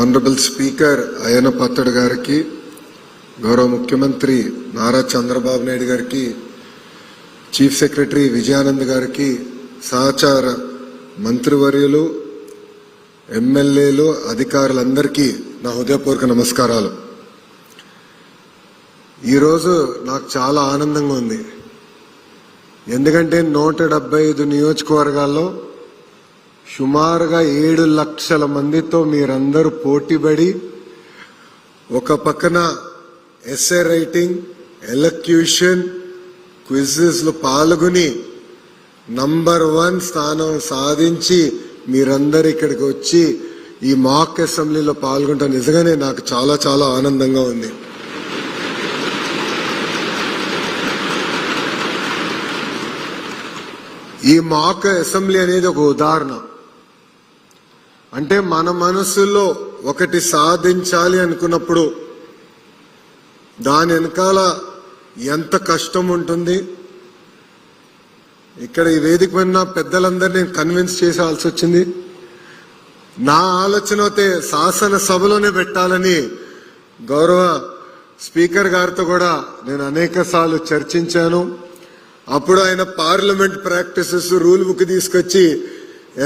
Honourable speaker Ayyanna Patrudu గారికి, గౌరవ ముఖ్యమంత్రి నారా చంద్రబాబు నాయుడు గారికి, చీఫ్ సెక్రటరీ విజయానంద్ గారికి, సహచార మంత్రివర్యులు, ఎమ్మెల్యేలు, అధికారులందరికీ నా హృదయపూర్వక నమస్కారాలు. ఈరోజు నాకు చాలా ఆనందంగా ఉంది. ఎందుకంటే 175 నియోజకవర్గాల్లో సుమారుగా 7 లక్షల మందితో మీరందరూ పోటీపడి ఒక పక్కన ఎస్ఏ రైటింగ్, ఎలక్యూషన్, క్విజెస్ లో పాల్గొని నంబర్ 1 స్థానం సాధించి మీరందరూ ఇక్కడికి వచ్చి ఈ మాక్ అసెంబ్లీలో పాల్గొంటాం. నిజంగానే నాకు చాలా చాలా ఆనందంగా ఉంది. ఈ మాక్ అసెంబ్లీ అనేది ఒక ఉదాహరణ. అంటే మన మనసులో ఒకటి సాధించాలి అనుకున్నప్పుడు దాని వెనకాల ఎంత కష్టం ఉంటుంది. ఇక్కడ ఈ వేదిక పైన పెద్దలందరినీ కన్విన్స్ చేసాల్సి వచ్చింది. నా ఆలోచన అయితే శాసనసభలోనే పెట్టాలని గౌరవ స్పీకర్ గారితో కూడా నేను అనేక సార్లు చర్చించాను. అప్పుడు ఆయన పార్లమెంట్ ప్రాక్టీసెస్ రూల్ బుక్ తీసుకొచ్చి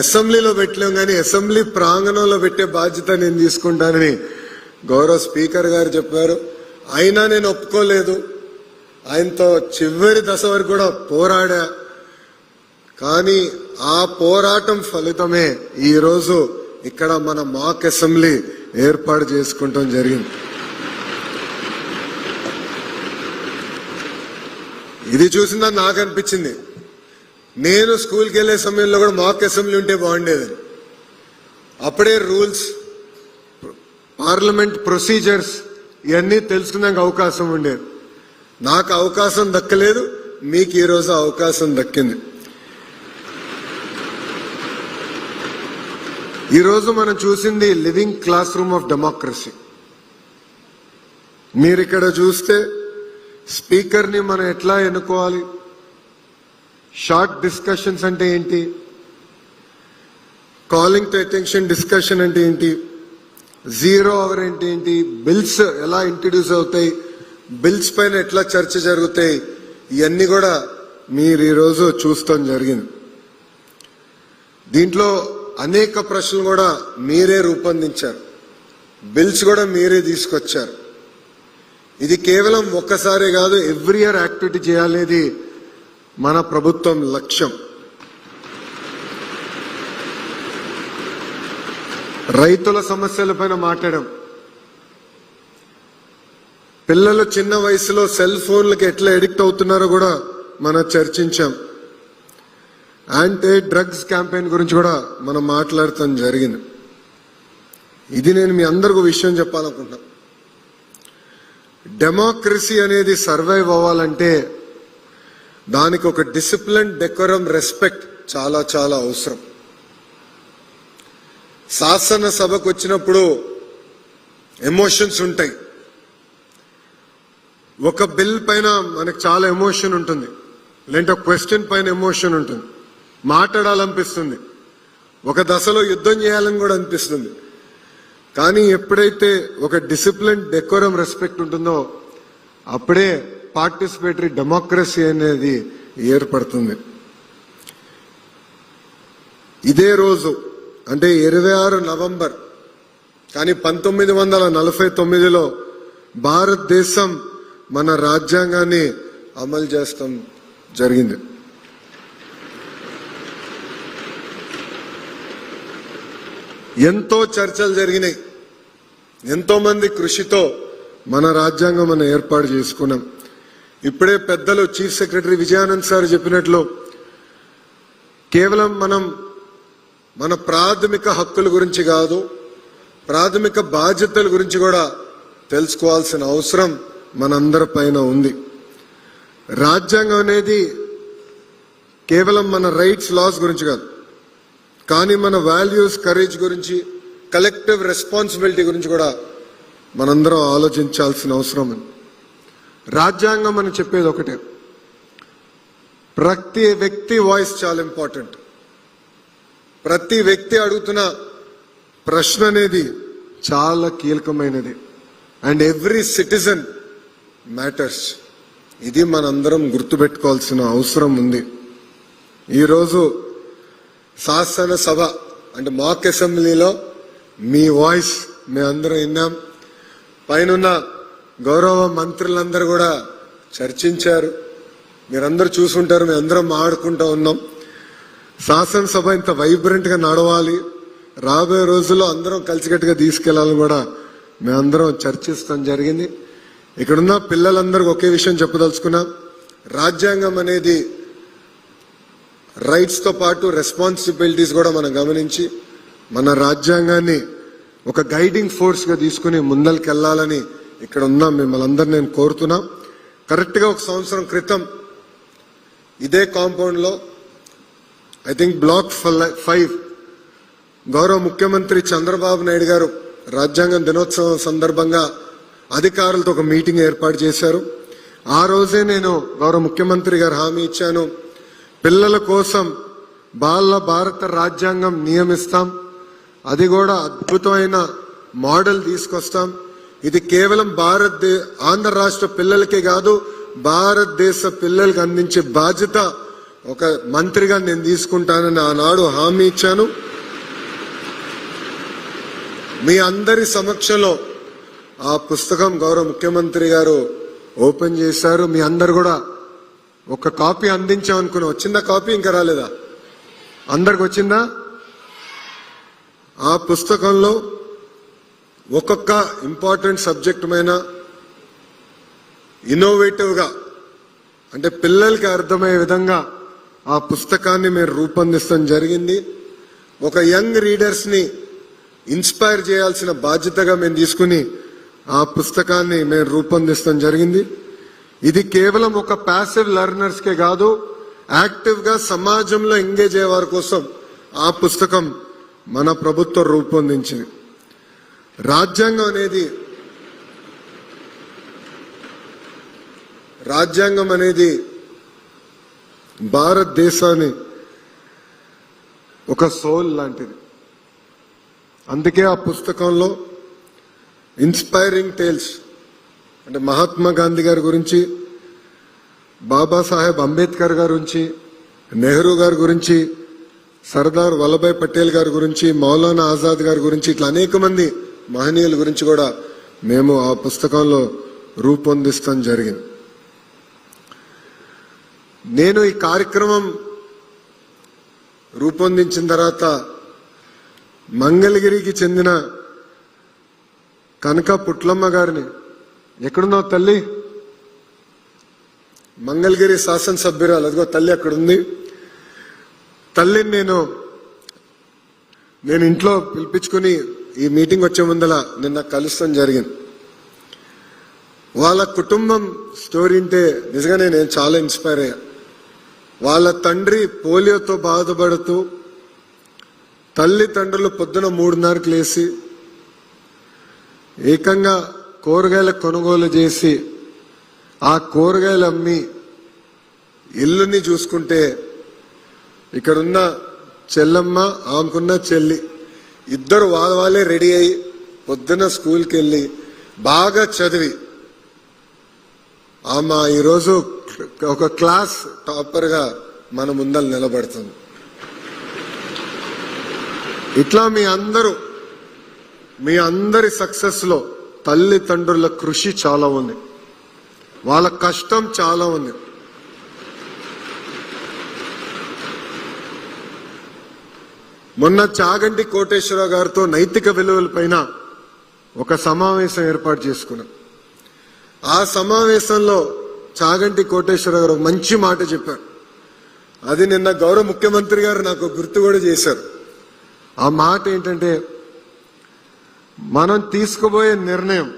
అసెంబ్లీలో పెట్టలేం, కానీ అసెంబ్లీ ప్రాంగణంలో పెట్టే బాధ్యత నేను తీసుకుంటానని గౌరవ స్పీకర్ గారు చెప్పారు. అయినా నేను ఒప్పుకోలేదు. ఆయనతో చివరి దశ వరకు కూడా పోరాడా. కానీ ఆ పోరాటం ఫలితమే ఈరోజు ఇక్కడ మన మాక్ అసెంబ్లీ ఏర్పాటు చేసుకుంటాం జరిగింది. ఇది చూసిందా నాకు అనిపించింది, నేను స్కూల్కి వెళ్లే సమయంలో కూడా మాక్ అసెంబ్లీ ఉంటే బాగుండేది. అప్పుడే రూల్స్, పార్లమెంట్ ప్రొసీజర్స్ ఇవన్నీ తెలుసుకునే అవకాశం ఉండేది. నాకు అవకాశం దక్కలేదు, మీకు ఈరోజు అవకాశం దక్కింది. ఈరోజు మనం చూసింది living class room of democracy. మీరు ఇక్కడ చూస్తే స్పీకర్ ని మనం ఎట్లా ఎన్నుకోవాలి, షార్ట్ డిస్కషన్స్ అంటే ఏంటి, కాలింగ్ టు అటెన్షన్ డిస్కషన్ అంటే ఏంటి, 0 అవర్ అంటే ఏంటి, బిల్స్ ఎలా ఇంట్రడ్యూస్ అవుతాయి, బిల్స్ పైన ఎట్లా చర్చ జరుగుతాయి, ఇవన్నీ కూడా మీరు ఈరోజు చూస్తాం జరిగింది. దీంట్లో అనేక ప్రశ్నలు కూడా మీరే రూపొందించారు, బిల్స్ కూడా మీరే తీసుకొచ్చారు. ఇది కేవలం ఒక్కసారే కాదు, ఎవ్రీ ఇయర్ యాక్టివిటీ చేయాలనేది మన ప్రభుత్వం లక్ష్యం. రైతుల సమస్యలపైన మాట్లాడాం. పిల్లలు చిన్న వయసులో సెల్ ఫోన్లకి ఎట్లా ఎడిక్ట్ అవుతున్నారో కూడా మనం చర్చించాం. యాంటీ డ్రగ్స్ క్యాంపెయిన్ గురించి కూడా మనం మాట్లాడటం జరిగింది. ఇది నేను మీ అందరికీ విషయం చెప్పాలనుకుంటున్నా. డెమోక్రసీ అనేది సర్వైవ్ అవ్వాలంటే దానికి ఒక డిసిప్లిన్, డెకోరం, రెస్పెక్ట్ చాలా చాలా అవసరం. శాసనసభకు వచ్చినప్పుడు ఎమోషన్స్ ఉంటాయి. ఒక బిల్ పైన మనకు చాలా ఎమోషన్ ఉంటుంది, లేదంటే ఒక క్వశ్చన్ పైన ఎమోషన్ ఉంటుంది, మాట్లాడాలనిపిస్తుంది, ఒక దశలో యుద్ధం చేయాలని కూడా అనిపిస్తుంది. కానీ ఎప్పుడైతే ఒక డిసిప్లిన్, డెకోరం, రెస్పెక్ట్ ఉంటుందో అప్పుడే పార్టిసిపేటరీ డెమోక్రసీ అనేది ఏర్పడుతుంది. ఇదే రోజు అంటే 26 నవంబర్, కానీ 1949లో భారతదేశం మన రాజ్యాంగాన్ని అమలు చేస్తాం జరిగింది. ఎంతో చర్చలు జరిగినాయి, ఎంతో మంది కృషితో మన రాజ్యాంగం మనం ఏర్పాటు చేసుకున్నాం. ఇప్పుడే పెద్దలు చీఫ్ సెక్రటరీ విజయానంద్ సార్ చెప్పినట్లు కేవలం మనం మన ప్రాథమిక హక్కుల గురించి కాదు, ప్రాథమిక బాధ్యతల గురించి కూడా తెలుసుకోవాల్సిన అవసరం మనందరి పైన ఉంది. రాజ్యాంగం అనేది కేవలం మన రైట్స్, లాస్ గురించి కాదు, కానీ మన వాల్యూస్, కరేజ్ గురించి, కలెక్టివ్ రెస్పాన్సిబిలిటీ గురించి కూడా మనందరం ఆలోచించాల్సిన అవసరం ఉంది. రాజ్యాంగం అని చెప్పేది ఒకటే, ప్రతి వ్యక్తి వాయిస్ చాలా ఇంపార్టెంట్. ప్రతి వ్యక్తి అడుగుతున్న ప్రశ్న అనేది చాలా కీలకమైనది. And every citizen matters. ఇది మనందరం గుర్తుపెట్టుకోవాల్సిన అవసరం ఉంది. ఈరోజు శాసనసభ అంటే మాక్ అసెంబ్లీలో మీ వాయిస్ మేము అందరం విన్నాం. పైన గౌరవ మంత్రులందరూ కూడా చర్చించారు. మీరందరూ చూసుంటారు, మేము అందరం మాట్లాడుకుంటూ ఉన్నాం. శాసనసభ ఇంత వైబ్రెంట్ గా నడవాలి, రాబోయే రోజుల్లో అందరం కలిసికట్టుగా తీసుకెళ్లాలని కూడా మేమందరం చర్చిస్తాం జరిగింది. ఇక్కడున్న పిల్లలందరికీ ఒకే విషయం చెప్పదలుచుకున్నాం. రాజ్యాంగం అనేది రైట్స్ తో పాటు రెస్పాన్సిబిలిటీస్ కూడా మనం గమనించి మన రాజ్యాంగాన్ని ఒక గైడింగ్ ఫోర్స్ గా తీసుకుని ముందరికెళ్లాలని ఇక్కడ ఉన్న మిమ్మల్ని అందరినీ నేను కోరుతున్నా. కరెక్ట్ గా 1 సంవత్సరం క్రితం ఇదే కాంపౌండ్ లో ఐ థింక్ బ్లాక్ 5 గౌరవ ముఖ్యమంత్రి చంద్రబాబు నాయుడు గారు రాజ్యాంగం దినోత్సవం సందర్భంగా అధికారులతో ఒక మీటింగ్ ఏర్పాటు చేశారు. ఆ రోజే నేను గౌరవ ముఖ్యమంత్రి గారు హామీ ఇచ్చాను, పిల్లల కోసం బాల భారత రాజ్యాంగం నియమిస్తాం, అది కూడా అద్భుతమైన మోడల్ తీసుకొస్తాం. ఇది కేవలం ఆంధ్ర రాష్ట్ర పిల్లలకే కాదు, భారతదేశ పిల్లలకు అందించే బాధ్యత ఒక మంత్రిగా నేను తీసుకుంటానని ఆనాడు హామీ ఇచ్చాను. మీ అందరి సమక్షంలో ఆ పుస్తకం గౌరవ ముఖ్యమంత్రి గారు ఓపెన్ చేశారు. మీ అందరు కూడా ఒక కాపీ అందించామనుకున్నా. వచ్చిందా కాపీ? ఇంకా రాలేదా? అందరికి వచ్చిందా? ఆ పుస్తకంలో ఒక్కొక్క ఇంపార్టెంట్ సబ్జెక్ట్ పైన ఇన్నోవేటివ్ గా అంటే పిల్లలకి అర్థమయ్యే విధంగా ఆ పుస్తకాన్ని మీరు రూపొందించడం జరిగింది. ఒక యంగ్ రీడర్స్ ని ఇన్స్పైర్ చేయాల్సిన బాధ్యతగా మేము తీసుకుని ఆ పుస్తకాన్ని మేము రూపొందించడం జరిగింది. ఇది కేవలం ఒక ప్యాసివ్ లెర్నర్స్ కే కాదు, యాక్టివ్ గా సమాజంలో ఎంగేజ్ అయ్యే వారి కోసం ఆ పుస్తకం మన ప్రభుత్వం రూపొందించింది. రాజ్యాంగం అనేది భారతదేశాన్ని ఒక సోల్ లాంటిది. అందుకే ఆ పుస్తకంలో ఇన్స్పైరింగ్ టేల్స్ అంటే మహాత్మా గాంధీ గారి గురించి, బాబాసాహెబ్ అంబేద్కర్ గారి గురించి, నెహ్రూ గారి గురించి, సర్దార్ వల్లభాయ్ పటేల్ గారి గురించి, మౌలానా ఆజాద్ గారి గురించి, ఇట్లా అనేక మంది మహనీయుల గురించి కూడా మేము ఆ పుస్తకంలో రూపొందిస్తాం జరిగింది. నేను ఈ కార్యక్రమం రూపొందించిన తర్వాత మంగళగిరికి చెందిన కనక పుట్లమ్మ గారిని, ఎక్కడున్నావు తల్లి? మంగళగిరి శాసనసభ్యురాలు, అదిగో తల్లి అక్కడ ఉంది. తల్లిని నేను ఇంట్లో పిలిపించుకుని ఈ మీటింగ్ వచ్చే ముందల నిన్న కలుస్తాం జరిగింది. వాళ్ళ కుటుంబం స్టోరీ అంటే నిజంగానే నేను చాలా ఇన్స్పైర్ అయ్యా. వాళ్ళ తండ్రి పోలియోతో బాధపడుతూ తల్లిదండ్రులు పొద్దున 3:30కి లేసి ఏకంగా కూరగాయల కొనుగోలు చేసి ఆ కూరగాయలు అమ్మి ఇల్లుని చూసుకుంటే, ఇక్కడున్న చెల్లమ్మ ఆమెకున్న చెల్లి ఇద్దరు వాళ్ళే రెడీ అయ్యి పొద్దున స్కూల్కి వెళ్ళి బాగా చదివి ఆమె ఈరోజు ఒక క్లాస్ టాపర్ గా మన ముందర నిలబడుతుంది. ఇట్లా మీ అందరి సక్సెస్ లో తల్లిదండ్రుల కృషి చాలా ఉంది, వాళ్ళ కష్టం చాలా ఉంది. మొన్న చాగంటి కోటేశ్వరరావు గారితో నైతిక విలువల పైన ఒక సమావేశం ఏర్పాటు చేసుకున్నాం. ఆ సమావేశంలో చాగంటి కోటేశ్వరరావు గారు మంచి మాట చెప్పారు. అది నిన్న గౌరవ ముఖ్యమంత్రి గారు నాకు గుర్తు కూడా చేశారు. ఆ మాట ఏంటంటే, మనం తీసుకోబోయే నిర్ణయం